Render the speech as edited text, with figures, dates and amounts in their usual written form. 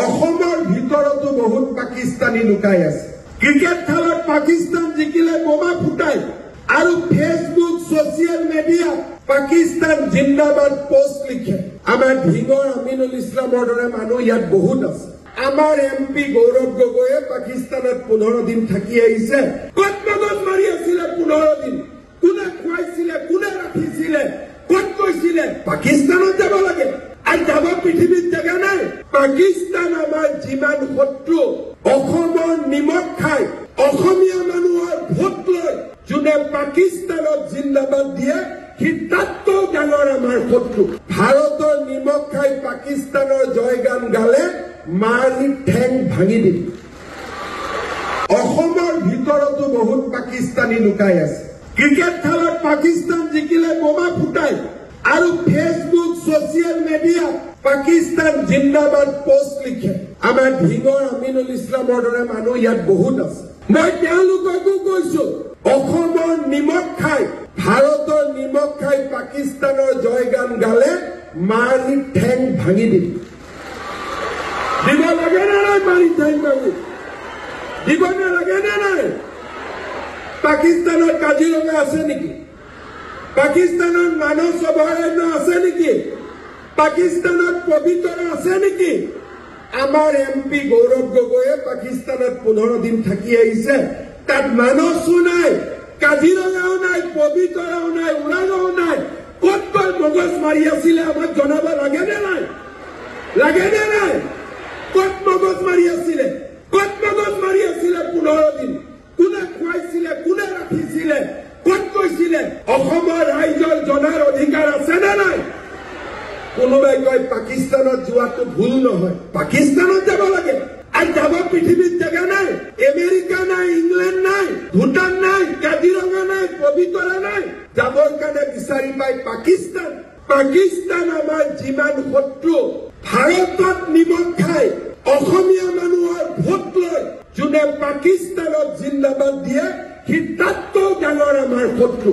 অসমৰ ভিতৰতো বহুত পাকিস্তানী লুকাই আছে। ক্ৰিকেট খেলত পাকিস্তান জিকিলে বোমা ফুটাই আৰু ফেচবুক ছচিয়েল মিডিয়া পাকিস্তান জিন্দাবাদ পোষ্ট লিখে। আমাৰ ধিঙৰ আমিনুল ইছলামৰ দৰে মানুহ ইয়াত বহুত আছে। আমাৰ MP গৌৰৱ গগৈয়ে পাকিস্তানত 15 দিন থাকি আহিছে। ক'ত মগজ মাৰি আছিলে 15 দিন? কোনে খুৱাইছিলে, কোনে ৰাখিছিলে, ক'ত গৈছিলে? পাকিস্তানত যাব লাগে। আৰু যাব পৃথিৱীত জেগা নাই। পাকিস্তান আমাৰ যিমান শত্ৰু, অসমৰ নিমখ খাই অসমীয়া মানুহৰ ভোট লৈ যোনে পাকিস্তানত জিন্দাবাদ দিয়ে সি তাতকৈ ডাঙৰ আমাৰ শত্ৰু। ভাৰতৰ নিমখ খাই পাকিস্তানৰ জয়গান গালে মাৰি ঠেং ভাঙি দিম। অসমৰ ভিতৰতো বহুত পাকিস্তানী লুকাই আছে। ক্ৰিকেট খেলত পাকিস্তান জিকিলে বোমা ফুটাই আৰু ফেচবুক ছচিয়েল মিডিয়া পাকিস্তান জিন্দাবাদ পোষ্ট লিখে। আমাৰ ধিঙৰ আমিনুল ইছলামৰ দৰে মানুহ ইয়াত বহুত আছে। মই তেওঁলোককো কৈছো, অসমৰ নিমখ খাই, ভাৰতৰ নিমখ খাই পাকিস্তানৰ জয়গান গালে মাৰি ঠেং ভাঙি দিম। দিব লাগে নে নাই? মাৰি ঠেং ভাঙি দিব নালাগে নে নাই? পাকিস্তানৰ কাজিৰঙা আছে নেকি? পাকিস্তানৰ মানস অভয়াৰণ্য আছে নেকি? পাকিস্তানত পবিতৰা আছে নেকি? আমাৰ MP গৌৰৱ গগৈয়ে পাকিস্তানত 15 দিন থাকি আহিছে। তাত মানসো নাই, কাজিৰঙাও নাই, পবিতৰাও নাই, ওৰাঙাও নাই। ক'ত ক'ত মগজ মাৰি আছিলে আমাক জনাব লাগে নে নাই? লাগে নে নাই? ক'ত মগজ মাৰি আছিলে? ক'ত মগজ মাৰি আছিলে 15 দিন? কোনে খুৱাইছিলে, কোনে ৰাখিছিলে, ক'ত গৈছিলে? অসমৰ ৰাইজৰ জনাৰ অধিকাৰ আছে নে নাই? কোনোবাই কয় পাকিস্তানত যোৱাটো ভুল নহয়। পাকিস্তানত যাব লাগে। আৰু যাব পৃথিৱীত জেগা নাই। আমেৰিকা নাই, ইংলেণ্ড নাই, ভূটান নাই, কাজিৰঙা নাই, পবিতৰা নাই। যাবৰ কাৰণে বিচাৰি পাই পাকিস্তান। পাকিস্তান আমাৰ যিমান শত্ৰু, ভাৰতত নিমখ খাই অসমীয়া মানুহৰ ভোট লৈ যোনে পাকিস্তানত জিন্দাবাদ দিয়ে সি তাতকৈ ডাঙৰ আমাৰ শত্ৰু।